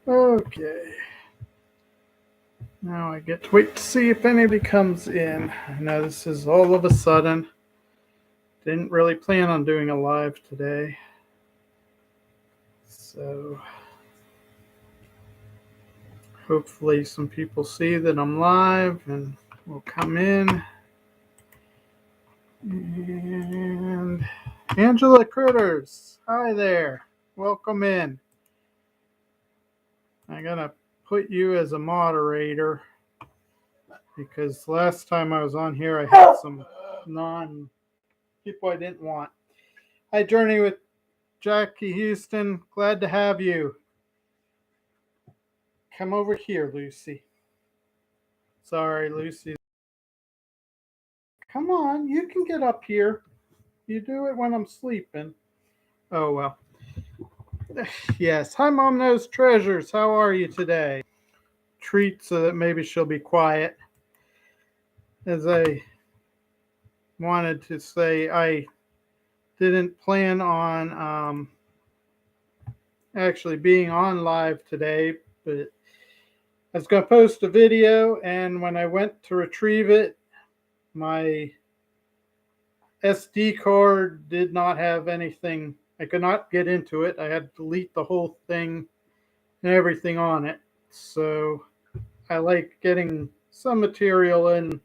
Okay. Now I get to wait to see if anybody comes in. I know this is all of a sudden. Didn't really plan on doing a live today. So hopefully some people see that I'm live and will come in. And Angela Critters, hi there. Welcome in. I'm going to put you as a moderator because last time I was on here I had some people I didn't want. Hi, Journey with Jackie Houston. Glad to have you. Come over here, Lucy. Sorry, Lucy. Come on, you can get up here. You do it when I'm sleeping. Oh, well. Yes. Hi, Mom Knows Treasures. How are you today? Treat so that maybe she'll be quiet. As I wanted to say, I didn't plan on actually being on live today, but I was going to post a video, and when I went to retrieve it, my SD card did not have anything. I could not get into it. I had to delete the whole thing and everything on it. So I like getting some material in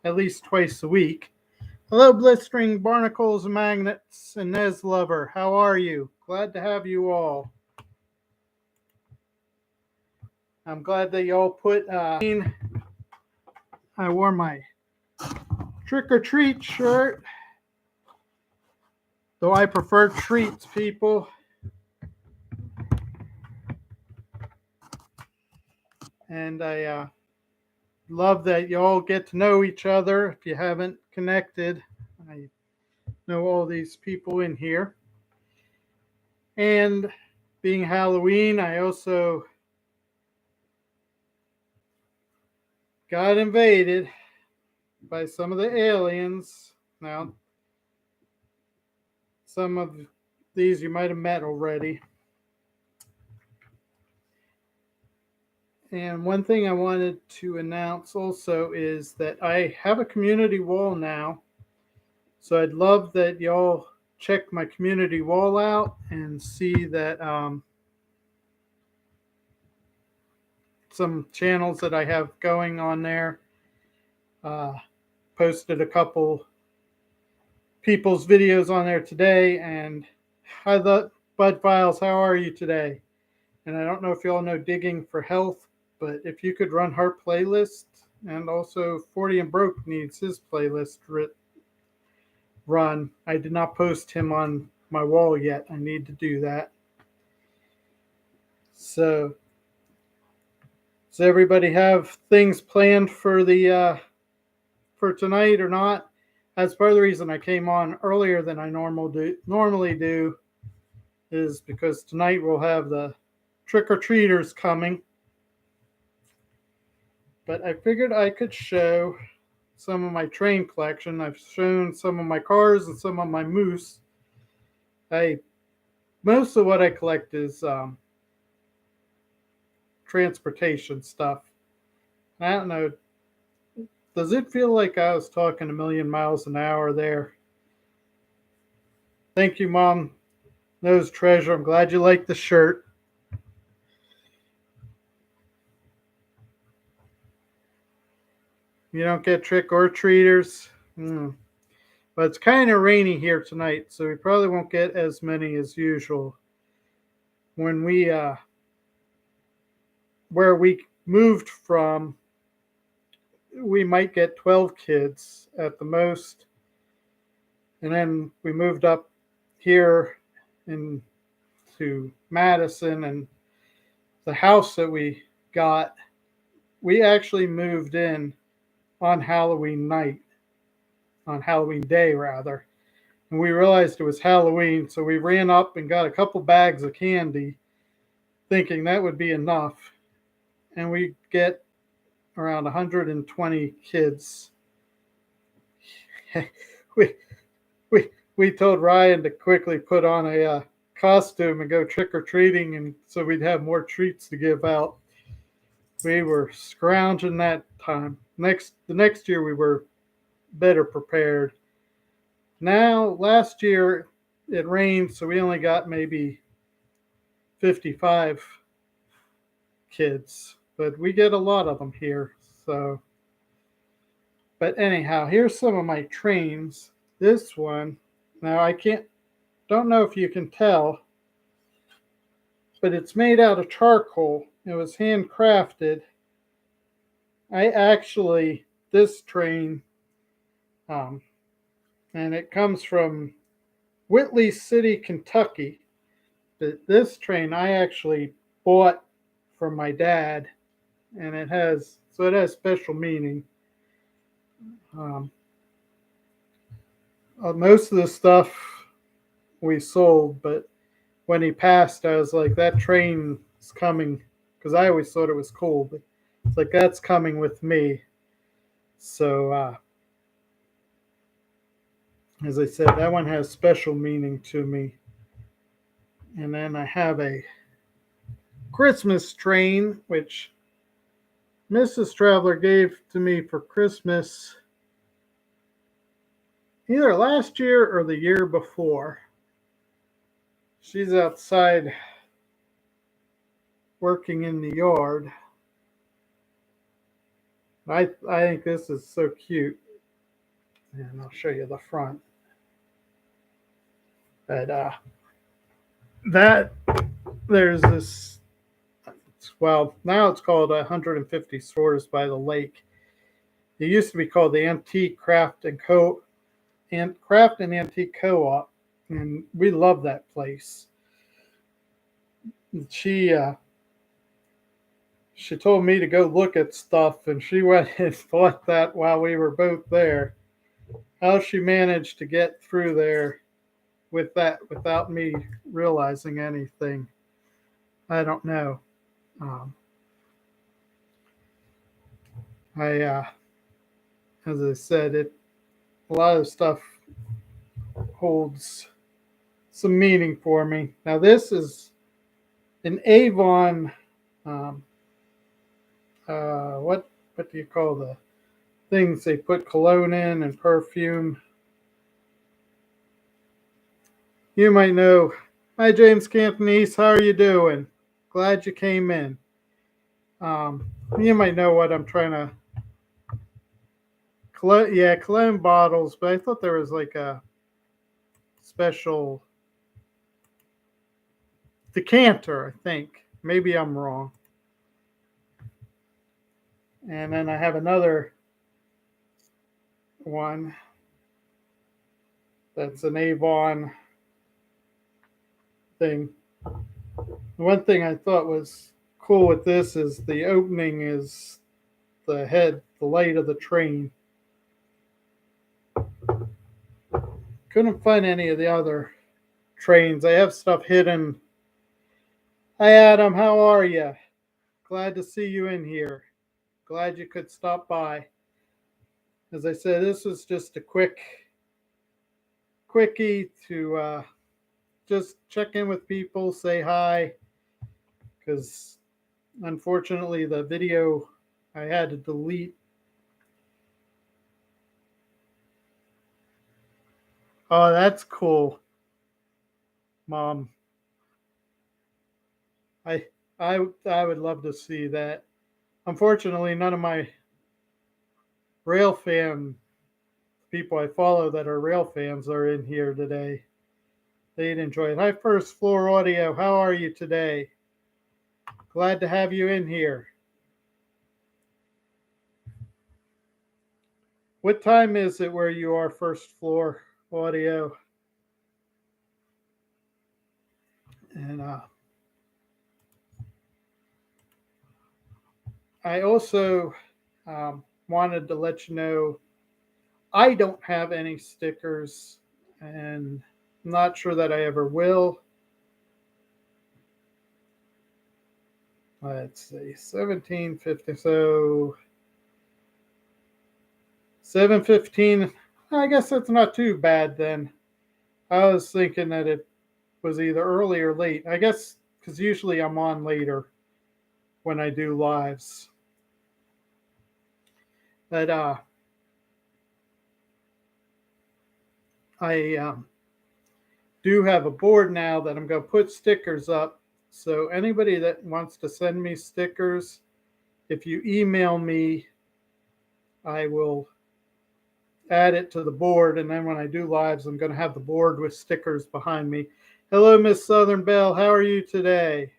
at least twice a week. Hello, Blistering Barnacles and Magnets and Nez Lover. How are you? Glad to have you all. I'm glad that you all put. I wore my trick or treat shirt, though I prefer treats, people. And I love that you all get to know each other. If you haven't connected, I know all these people in here. And being Halloween, I also got invaded by some of the aliens. Now, some of these you might have met already. And one thing I wanted to announce also is that I have a community wall now. So I'd love that y'all check my community wall out and see that some channels that I have going on there. Posted a couple people's videos on there today, and hi, Bud Files, how are you today? And I don't know if y'all know Digging for Health, but if you could run her playlist, and also 40 and Broke needs his playlist run. I did not post him on my wall yet. I need to do that. So does everybody have things planned for the for tonight or not? That's part of the reason I came on earlier than I normally do is because tonight we'll have the trick-or-treaters coming. But I figured I could show some of my train collection. I've shown some of my cars and some of my moose. Most of what I collect is transportation stuff. I don't know. Does it feel like I was talking a million miles an hour there? Thank you, Mom Knows Treasure. I'm glad you like the shirt. You don't get trick or treaters. But it's kind of rainy here tonight, so we probably won't get as many as usual. When we where we moved from, we might get 12 kids at the most. And then we moved up here to Madison, and the house that we got, we actually moved in on Halloween night, on Halloween day rather. And we realized it was Halloween, so we ran up and got a couple bags of candy, thinking that would be enough. And we get around 120 kids. we told Ryan to quickly put on a costume and go trick-or-treating, and so we'd have more treats to give out. We were scrounging that time. The next year we were better prepared. Now, last year it rained, so we only got maybe 55 kids, but we get a lot of them here. So, but anyhow, here's some of my trains. This one, now don't know if you can tell, but it's made out of charcoal. It was handcrafted. This train, um, and it comes from Whitley City, Kentucky. But this train I actually bought from my dad, and it has special meaning. Um, Most of the stuff we sold, but when he passed, I was like, that train is coming, because I always thought it was cool, but it's like, that's coming with me. So, as I said, that one has special meaning to me. And then I have a Christmas train, which Mrs. Traveler gave to me for Christmas either last year or the year before. She's outside working in the yard. I think this is so cute. And I'll show you the front. But there's this, well, now it's called 150 Stores by the Lake. It used to be called the Antique Craft and Antique Co-op, and we love that place. She told me to go look at stuff, and she went and bought that while we were both there. How she managed to get through there with that without me realizing anything, I don't know. As I said, a lot of stuff holds some meaning for me. Now, this is an Avon. What do you call the things they put cologne in and perfume? You might know. Hi, James Cantonese. How are you doing? Glad you came in. You might know what I'm trying to. Cologne bottles, but I thought there was like a special decanter, I think. Maybe I'm wrong. And then I have another one that's an Avon thing. One thing I thought was cool with this is the opening is the light of the train. Couldn't find any of the other trains. I have stuff hidden. Hi, Adam. How are you? Glad to see you in here. Glad you could stop by. As I said, this was just a quickie to just check in with people, say hi, because unfortunately the video I had to delete. Oh, that's cool, Mom. I would love to see that. Unfortunately, none of my rail fan people I follow that are rail fans are in here today. They'd enjoy it. Hi, First Floor Audio. How are you today? Glad to have you in here. What time is it where you are, First Floor Audio? And I also wanted to let you know I don't have any stickers, and I'm not sure that I ever will. Let's see, 1750. So 715. I guess that's not too bad then. I was thinking that it was either early or late. I guess because usually I'm on later when I do lives. But I do have a board now that I'm going to put stickers up. So anybody that wants to send me stickers, if you email me, I will add it to the board. And then when I do lives, I'm going to have the board with stickers behind me. Hello, Miss Southern Belle. How are you today?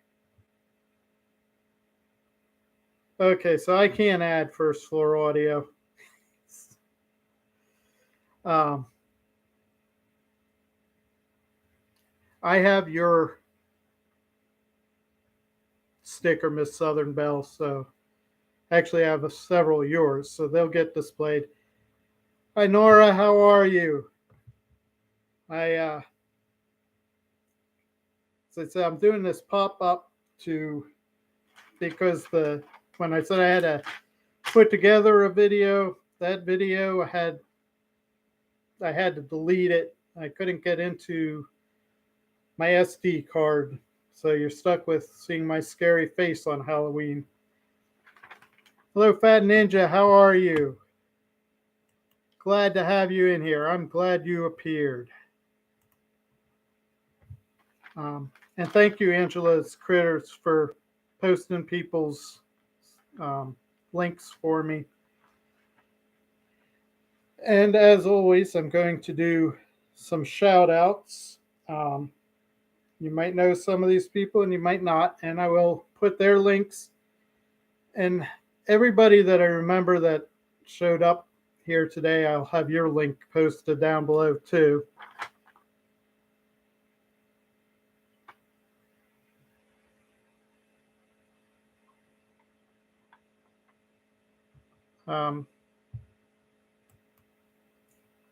Okay, so I can't add first floor audio. Um, I have your sticker, Miss Southern Belle. So actually, I have several of yours, so they'll get displayed. Hi, Nora. How are you? I so I said I'm doing this pop up to because when I said I had to put together a video, that video I had to delete it. I couldn't get into my SD card, so you're stuck with seeing my scary face on Halloween. Hello, Fat Ninja. How are you? Glad to have you in here. I'm glad you appeared. And thank you, Angela's Critters, for posting people's links for me. And as always, I'm going to do some shout outs. You might know some of these people and you might not, and I will put their links. And everybody that I remember that showed up here today, I'll have your link posted down below too.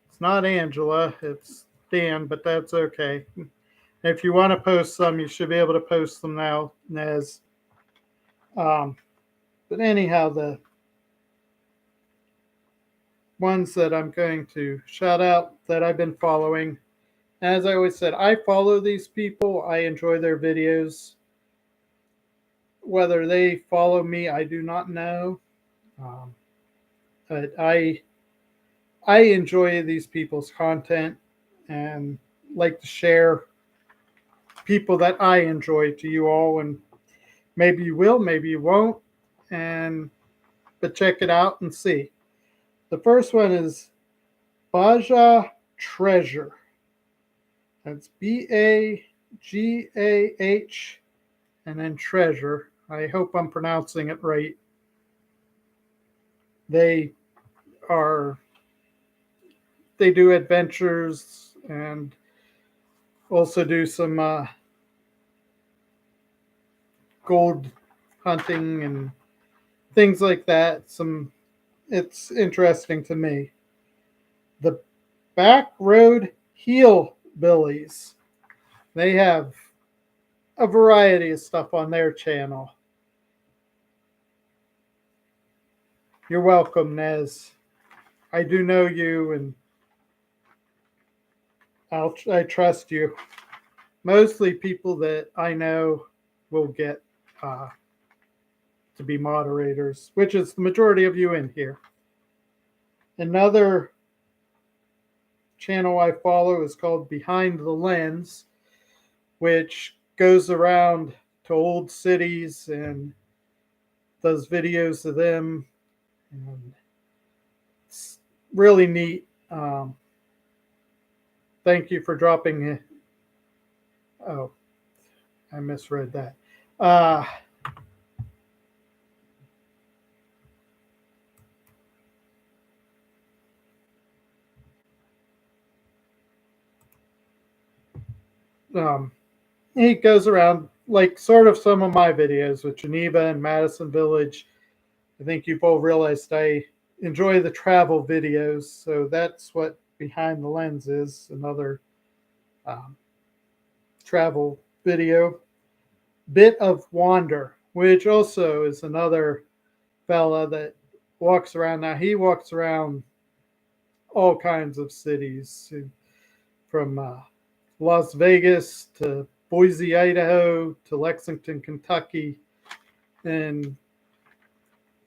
It's not Angela, it's Dan, but that's okay. If you want to post some, you should be able to post them now, Nez. But anyhow, the ones that I'm going to shout out that I've been following, as I always said, I follow these people. I enjoy their videos. Whether they follow me, I do not know. But I enjoy these people's content and like to share people that I enjoy to you all. And maybe you will, maybe you won't. But check it out and see. The first one is Baja Treasure. That's Bagah and then Treasure. I hope I'm pronouncing it right. They do adventures and also do some gold hunting and things like that. It's interesting to me. The Back Road Hillbillies. They have a variety of stuff on their channel. You're welcome, Nez. I do know you, and I trust you. Mostly people that I know will get to be moderators, which is the majority of you in here. Another channel I follow is called Behind the Lens, which goes around to old cities and does videos of them. And it's really neat. Thank you for dropping it. Oh, I misread that. He goes around like sort of some of my videos with Geneva and Madison Village. I think you've all realized I enjoy the travel videos, so that's what Behind the Lens is, another travel video. Bit of Wander, which also is another fella that walks around. Now he walks around all kinds of cities, from Las Vegas to Boise, Idaho to Lexington, Kentucky, and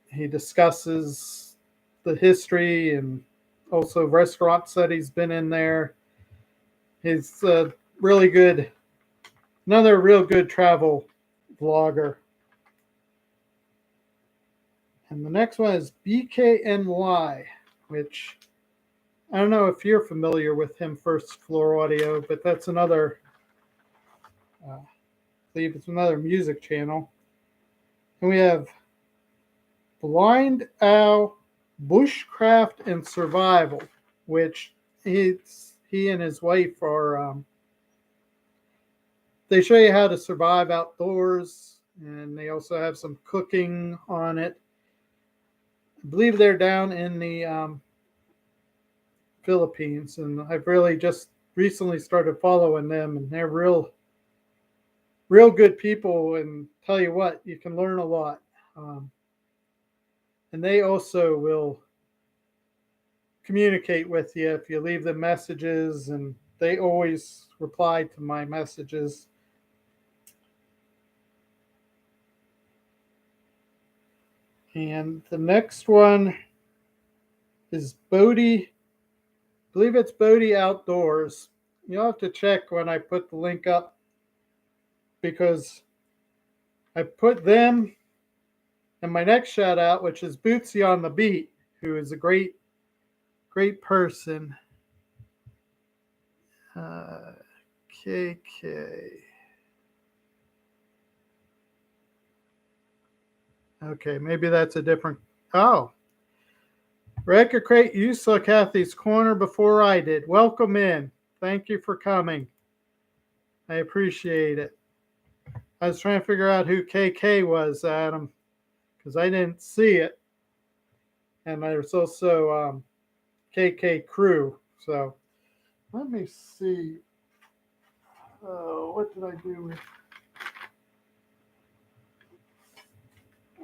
he discusses the history and also restaurants that he's been in there. He's a really good, another real good travel vlogger. And the next one is BKNY, which I don't know if you're familiar with him, First Floor Audio, but that's another, I believe it's another music channel. And we have Blind Owl Bushcraft and Survival, which he and his wife are, they show you how to survive outdoors, and they also have some cooking on it. I believe they're down in the Philippines, and I've really just recently started following them, and they're real good people, and tell you what, you can learn a lot. And they also will communicate with you if you leave them messages, and they always reply to my messages. And the next one is Bodie. I believe it's Bodie Outdoors. You'll have to check when I put the link up, because I put them and my next shout out, which is Bootsy on the Beat, who is a great person. KK. Okay, maybe that's a different. Oh, Record Crate, you saw Kathy's Corner before I did. Welcome in. Thank you for coming. I appreciate it. I was trying to figure out who KK was, Adam, because I didn't see it. And there's also KK Crew. So let me see. What did I do with?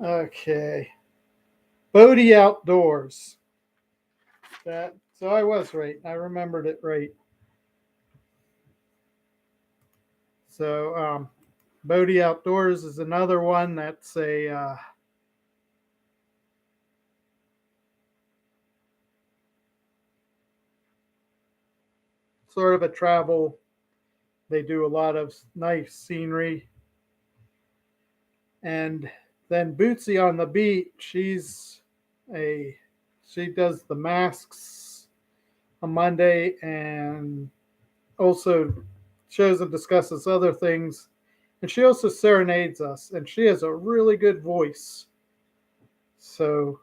Okay. Bodie Outdoors. So I was right. I remembered it right. So Bodie Outdoors is another one that's a sort of a travel. They do a lot of nice scenery. And then Bootsy on the Beat, she does the masks on Monday, and also shows and discusses other things. And she also serenades us, and she has a really good voice. So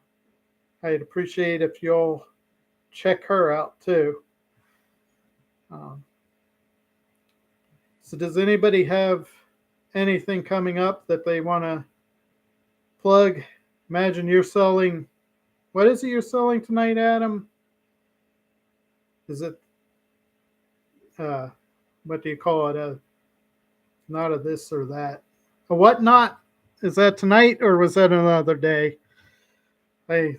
I'd appreciate if y'all check her out too. So does anybody have anything coming up that they want to plug? Imagine you're selling, what is it you're selling tonight, Adam? Is it, what do you call it? Not a this or that. A whatnot? Is that tonight or was that another day? I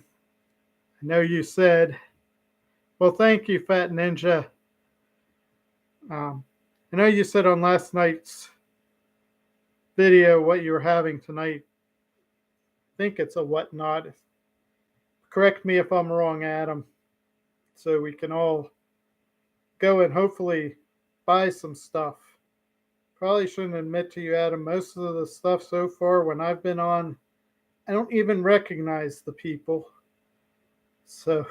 know you said, well, thank you, Fat Ninja. I know you said on last night's video what you were having tonight. I think it's a whatnot. Correct me if I'm wrong, Adam, so we can all go and hopefully buy some stuff. Probably shouldn't admit to you, Adam, most of the stuff so far when I've been on, I don't even recognize the people. So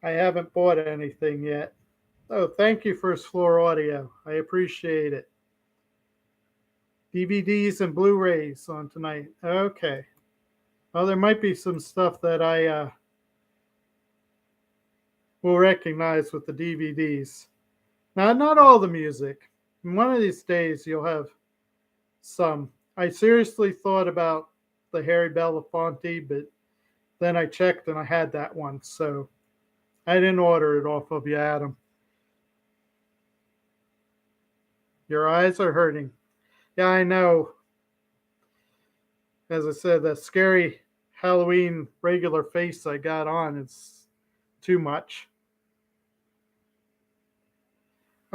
I haven't bought anything yet. Oh, thank you, First Floor Audio. I appreciate it. DVDs and Blu-rays on tonight. Okay. Well, there might be some stuff that I will recognize with the DVDs. Now, not all the music. One of these days, you'll have some. I seriously thought about the Harry Belafonte, but then I checked and I had that one, so I didn't order it off of you, Adam. Your eyes are hurting. Yeah, I know. As I said, that scary Halloween regular face I got on is too much.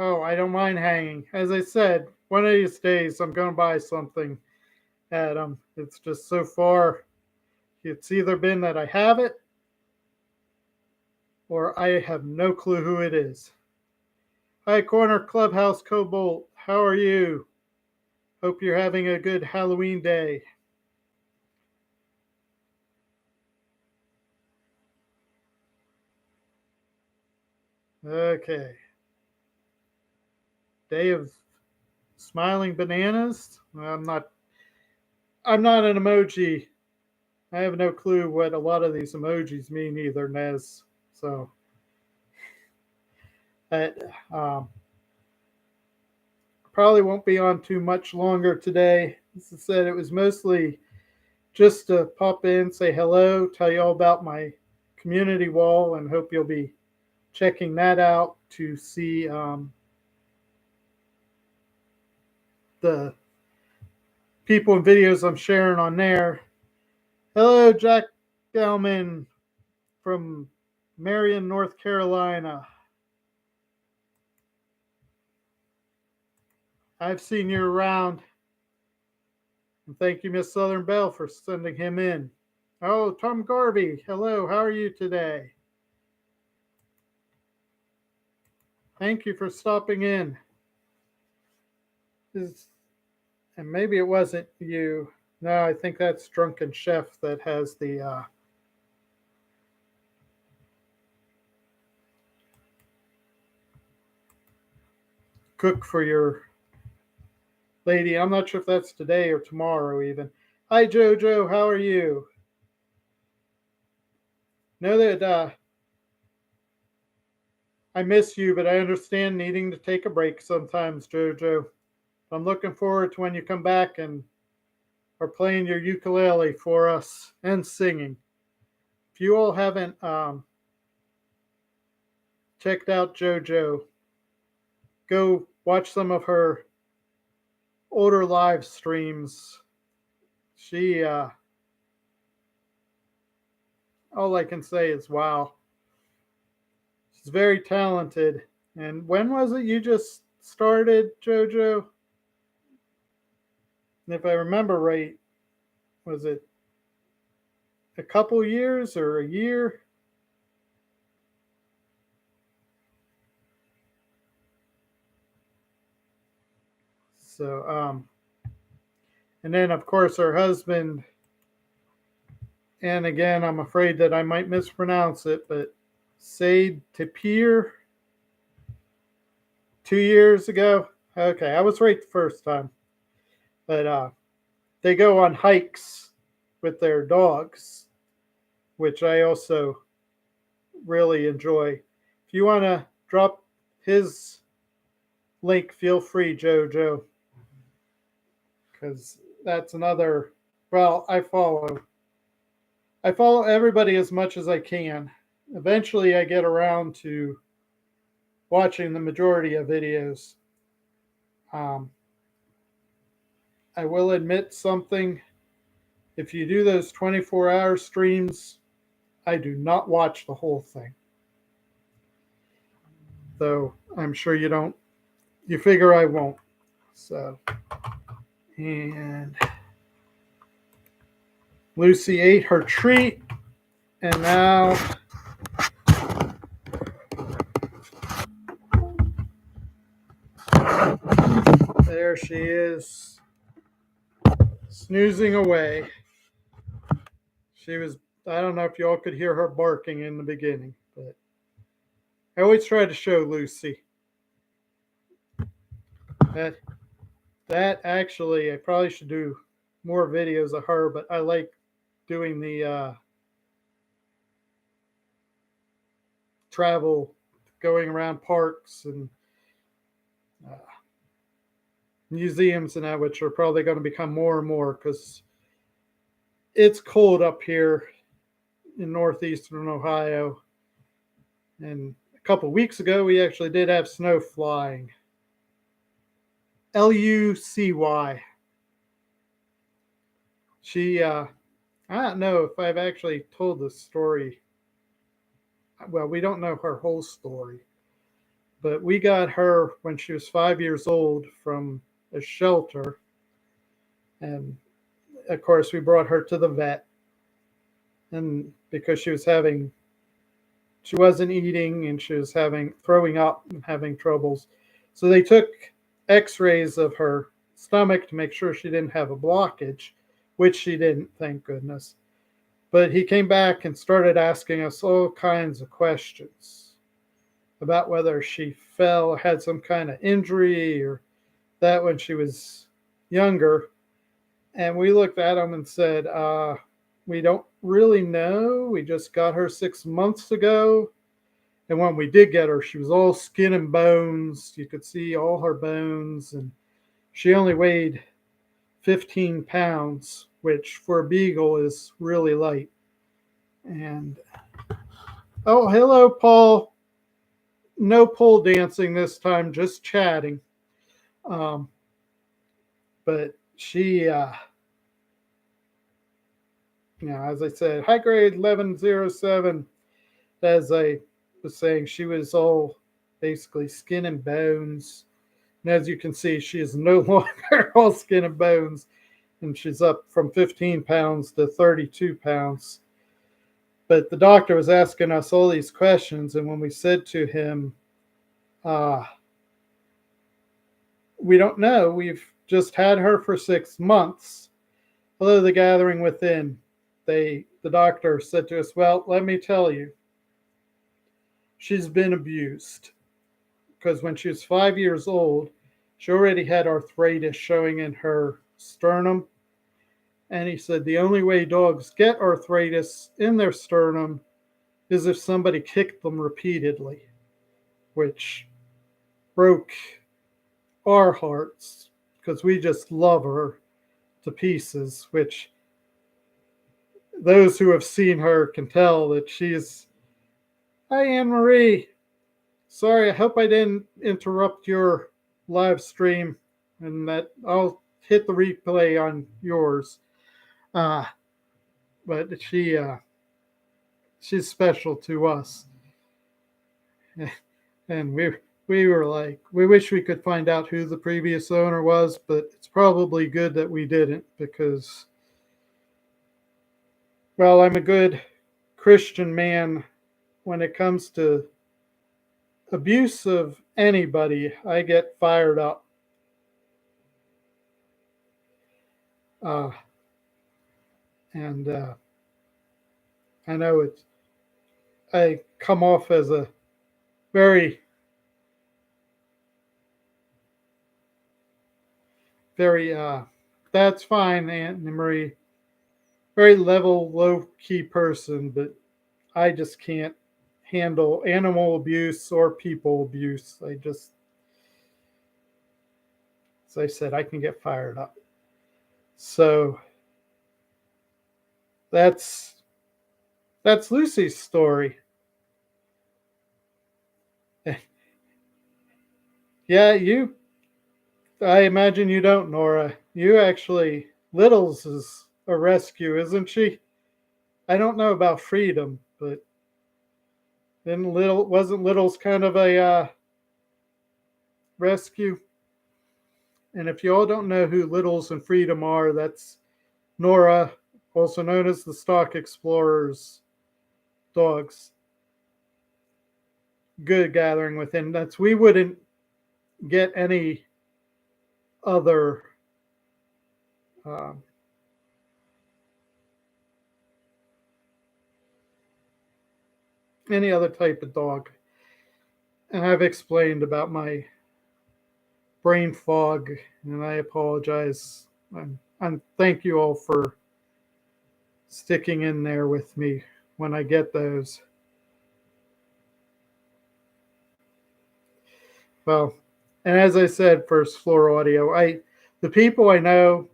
Oh, I don't mind hanging. As I said, one of these days I'm going to buy something at them. It's just so far, it's either been that I have it or I have no clue who it is. Hi, Corner Clubhouse Cobalt. How are you? Hope you're having a good Halloween day. Okay. Day of smiling bananas. I'm not an emoji. I have no clue what a lot of these emojis mean either, Nez. So, I probably won't be on too much longer today. As I said, it was mostly just to pop in, say hello, tell you all about my community wall, and hope you'll be checking that out to see the people and videos I'm sharing on there. Hello, Jack Gelman from Marion, North Carolina. I've seen you around. And thank you, Miss Southern Belle, for sending him in. Oh, Tom Garvey. Hello, how are you today? Thank you for stopping in. And maybe it wasn't you. No, I think that's Drunken Chef that has the cook for your lady. I'm not sure if that's today or tomorrow even. Hi, Jojo. How are you? Know that I miss you, but I understand needing to take a break sometimes, Jojo. I'm looking forward to when you come back and are playing your ukulele for us and singing. If you all haven't checked out JoJo, go watch some of her older live streams. She, all I can say is wow. She's very talented. And when was it you just started, JoJo? And if I remember right, was it a couple years or a year? So, and then of course her husband, and again, I'm afraid that I might mispronounce it, but Said Tapir 2 years ago. Okay, I was right the first time. But they go on hikes with their dogs, which I also really enjoy. If you want to drop his link, feel free, JoJo, because that's another. Well, I follow everybody as much as I can. Eventually, I get around to watching the majority of videos. Um, I will admit something. If you do those 24-hour streams, I do not watch the whole thing. Though I'm sure you don't. You figure I won't. So, and Lucy ate her treat, and now there she is, snoozing away. She was, I don't know if y'all could hear her barking in the beginning, but I always try to show Lucy that actually I probably should do more videos of her, but I like doing the travel, going around parks and uh, museums and that, which are probably going to become more and more because it's cold up here in northeastern Ohio. And a couple of weeks ago, we actually did have snow flying. Lucy. I don't know if I've actually told this story. Well, we don't know her whole story. But we got her when she was 5 years old from a shelter. And of course, we brought her to the vet. And because she wasn't eating and she was having throwing up and having troubles. So they took x-rays of her stomach to make sure she didn't have a blockage, which she didn't, thank goodness. But he came back and started asking us all kinds of questions about whether she fell, had some kind of injury, or that when she was younger. And we looked at him and said, we don't really know. We just got her 6 months ago. And when we did get her, she was all skin and bones. You could see all her bones. And she only weighed 15 pounds, which for a beagle is really light. And oh, hello, Paul. No pole dancing this time, just chatting. Um, but she, as I said, high grade 1107, as I was saying, she was all basically skin and bones. And as you can see, she is no longer all skin and bones. And she's up from 15 pounds to 32 pounds. But the doctor was asking us all these questions. And when we said to him, we don't know, we've just had her for 6 months. Hello, the gathering within. The doctor said to us, well, let me tell you, she's been abused. Because when she was 5 years old, she already had arthritis showing in her sternum. And he said the only way dogs get arthritis in their sternum is if somebody kicked them repeatedly, which broke our hearts because we just love her to pieces, which those who have seen her can tell that she's, hi, Anne Marie. Sorry, I hope I didn't interrupt your live stream and that I'll hit the replay on yours. But she's special to us. And we were like, we wish we could find out who the previous owner was, but it's probably good that we didn't because, well, I'm a good Christian man. When it comes to abuse of anybody, I get fired up. Uh, and I know I come off as a very, very, that's fine, Aunt Marie, very level, low key person, but I just can't handle animal abuse or people abuse. As I said, I can get fired up. So that's Lucy's story. Yeah, I imagine you don't, Nora. You actually, Littles is a rescue, isn't she? I don't know about Freedom, but then wasn't Littles kind of a rescue? And if you all don't know who Littles and Freedom are, that's Nora, also known as the Stock Explorers dogs. Good gathering within. We wouldn't get any other um, any other type of dog. And I've explained about my brain fog, and I apologize. And thank you all for sticking in there with me when I get those. Well, and as I said, First Floor Audio, the people I know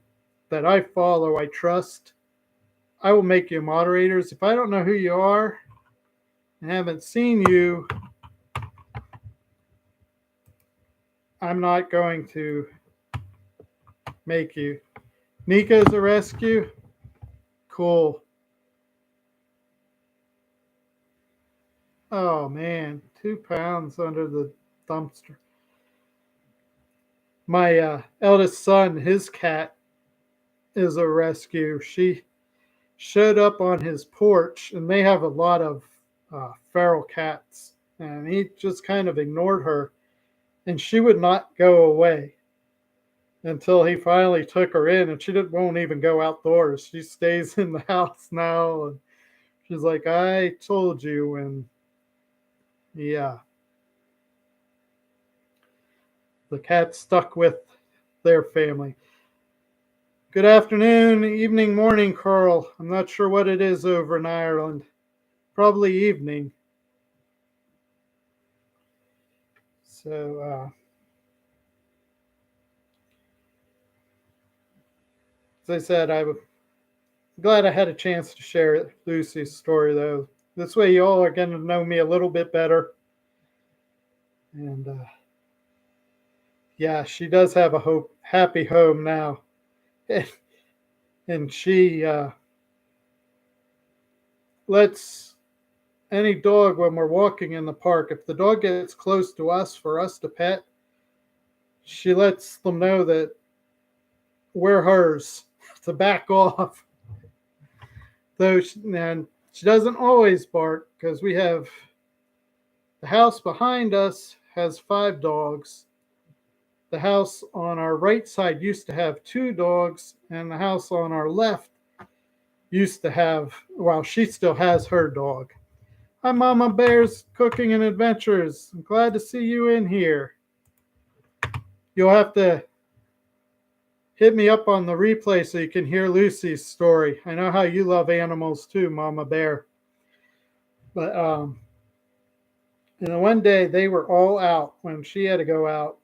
that I follow, I trust, I will make you moderators. If I don't know who you are and haven't seen you, I'm not going to make you. Nico's a rescue? Cool. Oh man, 2 pounds under the dumpster. My eldest son, his cat is a rescue. She showed up on his porch, and they have a lot of feral cats, and he just kind of ignored her, and she would not go away until he finally took her in, and she won't even go outdoors. She stays in the house now, and she's like, I told you. And yeah, the cat stuck with their family. Good afternoon, evening, morning, Carl. I'm not sure what it is over in Ireland. Probably evening. So, as I said, I'm glad I had a chance to share Lucy's story, though. This way, you all are getting to know me a little bit better. And yeah, she does have a happy home now. And she lets any dog, when we're walking in the park, if the dog gets close to us for us to pet, she lets them know that we're hers to back off. And she doesn't always bark because we have the house behind us has 5 dogs. The house on our right side used to have 2 dogs, and the house on our left used to have, well, she still has her dog. Hi, Mama Bear's Cooking and Adventures. I'm glad to see you in here. You'll have to hit me up on the replay so you can hear Lucy's story. I know how you love animals too, Mama Bear. But and then one day they were all out when she had to go out,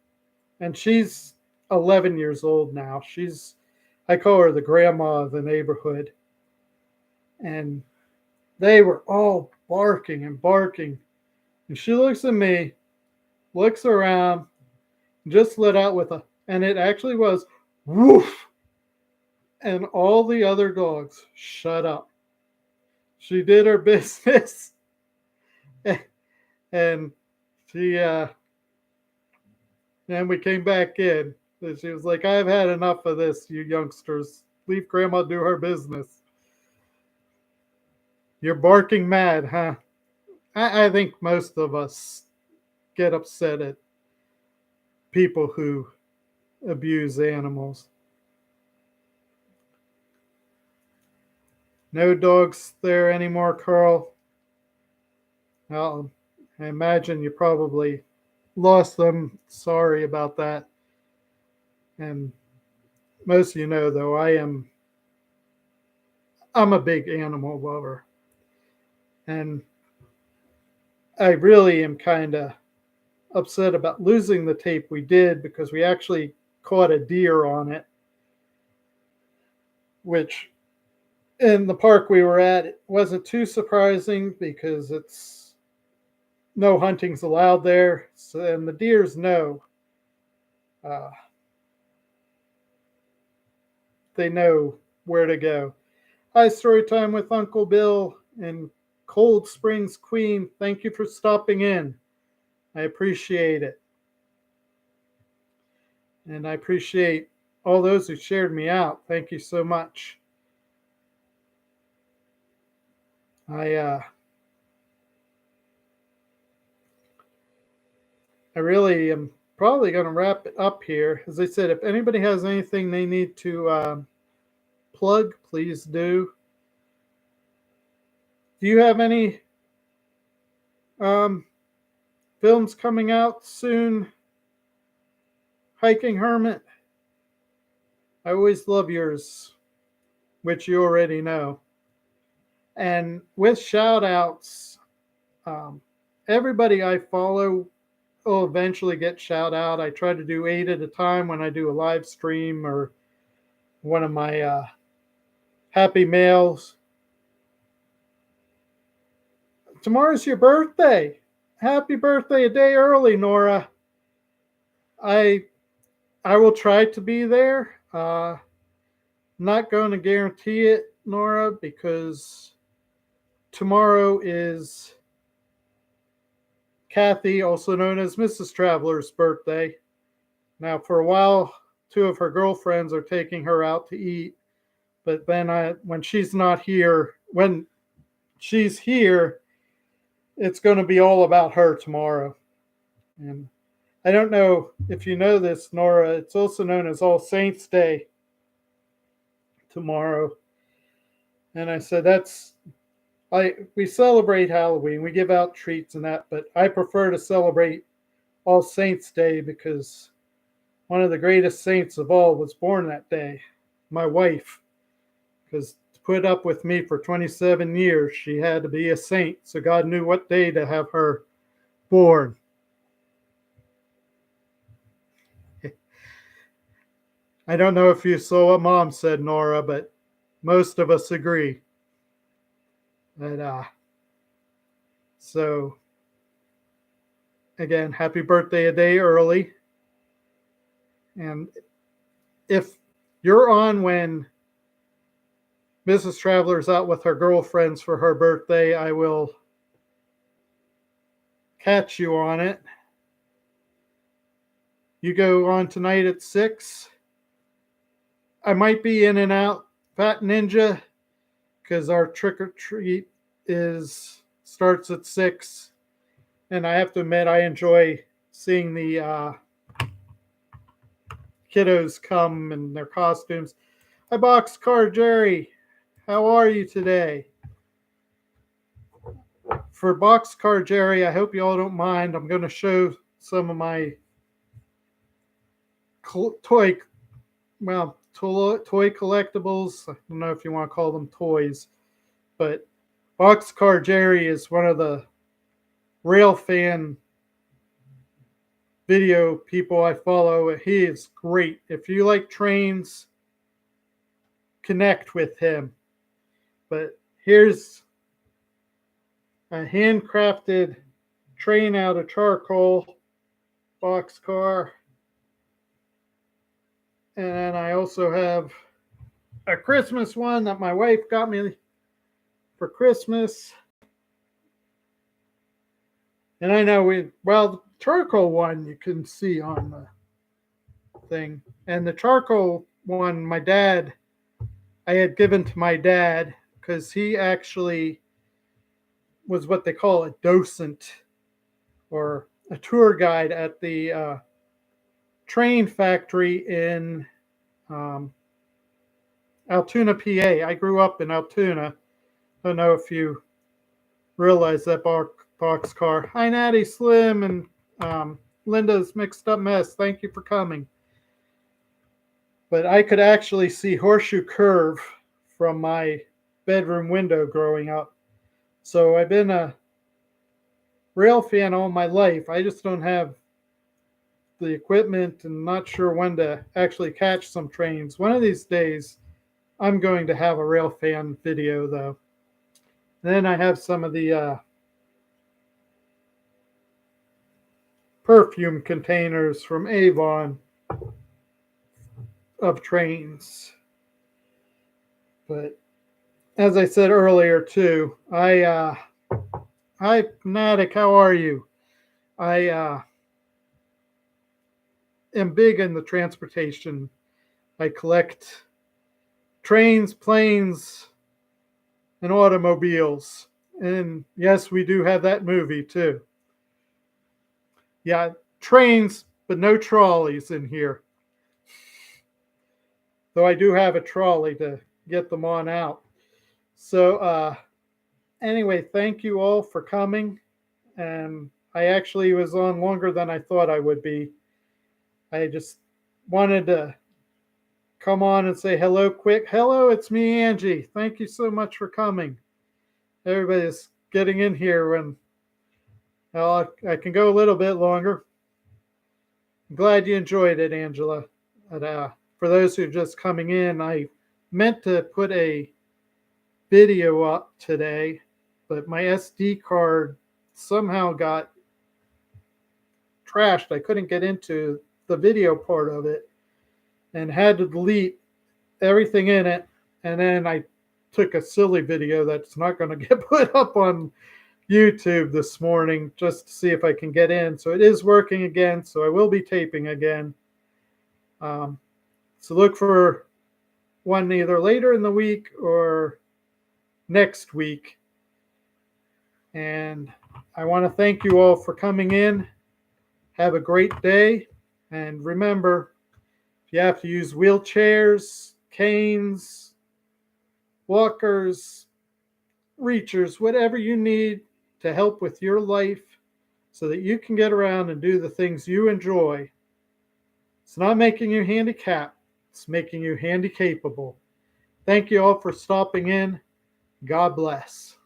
and she's 11 years old now. I call her the grandma of the neighborhood, and they were all barking and barking, and she looks at me, looks around, just let out with and it actually was woof, and all the other dogs shut up. She did her business, and she and we came back in. And she was like, I've had enough of this, you youngsters. Leave Grandma do her business. You're barking mad, huh? I think most of us get upset at people who abuse animals. No dogs there anymore, Carl? Well, I imagine you probably lost them. Sorry about that. And most of you know, though, I'm a big animal lover. And I really am kind of upset about losing the tape we did, because we actually caught a deer on it, which in the park we were at, it wasn't too surprising because it's no hunting's allowed there. So, and the deers know. They know where to go. Hi, story time with Uncle Bill in Cold Springs, Queen. Thank you for stopping in. I appreciate it. And I appreciate all those who shared me out. Thank you so much. I really am probably going to wrap it up here. As I said, if anybody has anything they need to plug, please do. Do you have any films coming out soon, Hiking Hermit? I always love yours, which you already know. And with shout outs, everybody I follow will eventually get shout out. I try to do 8 at a time when I do a live stream or one of my happy mails. Tomorrow's your birthday. Happy birthday a day early, Nora. I will try to be there. Not going to guarantee it, Nora, because tomorrow is Kathy, also known as Mrs. Traveler's birthday. Now, for a while, two of her girlfriends are taking her out to eat, but then when she's not here, when she's here, it's going to be all about her tomorrow. And I don't know if you know this, Nora, it's also known as All Saints Day tomorrow. And I said, we celebrate Halloween, we give out treats and that, but I prefer to celebrate All Saints Day because one of the greatest saints of all was born that day, my wife. Because to put up with me for 27 years, she had to be a saint. So God knew what day to have her born. I don't know if you saw what Mom said, Nora, but most of us agree. But, so, again, happy birthday a day early. And if you're on when Mrs. Traveler's out with her girlfriends for her birthday, I will catch you on it. You go on tonight at 6. I might be in and out, Fat Ninja, because our trick or treat starts at 6. And I have to admit, I enjoy seeing the kiddos come in their costumes. Hi, Boxcar Jerry. How are you today? For Boxcar Jerry, I hope you all don't mind. I'm going to show some of my toy collectibles. I don't know if you want to call them toys, but Boxcar Jerry is one of the rail fan video people I follow. He is great. If you like trains, connect with him. But here's a handcrafted train out of charcoal boxcar. And then I also have a Christmas one that my wife got me for Christmas. And I know the charcoal one you can see on the thing. And the charcoal one, I had given to my dad because he actually was what they call a docent or a tour guide at the train factory in Altoona, PA. I grew up in Altoona. I don't know if you realize that boxcar. Hi, Natty Slim and Linda's Mixed Up Mess. Thank you for coming. But I could actually see Horseshoe Curve from my bedroom window growing up. So I've been a rail fan all my life. I just don't have the equipment and not sure when to actually catch some trains. One of these days, I'm going to have a rail fan video, though. Then I have some of the perfume containers from Avon of trains. But as I said earlier, too, hi, Fanatic, how are you? I am big in the transportation. I collect trains, planes, and automobiles. And yes, we do have that movie too. Yeah, trains, but no trolleys in here. Though I do have a trolley to get them on out. So anyway, thank you all for coming. And I actually was on longer than I thought I would be. I just wanted to come on and say hello quick. Hello, it's me, Angie. Thank you so much for coming. Everybody's getting in here when I can go a little bit longer. I'm glad you enjoyed it, Angela. But, for those who are just coming in, I meant to put a video up today, but my SD card somehow got trashed. I couldn't get into the video part of it and had to delete everything in it. And then I took a silly video that's not going to get put up on YouTube this morning just to see if I can get in. So it is working again. So I will be taping again. So look for one either later in the week or next week. And I want to thank you all for coming in. Have a great day. And remember, if you have to use wheelchairs, canes, walkers, reachers, whatever you need to help with your life so that you can get around and do the things you enjoy, it's not making you handicapped, it's making you handy capable. Thank you all for stopping in. God bless.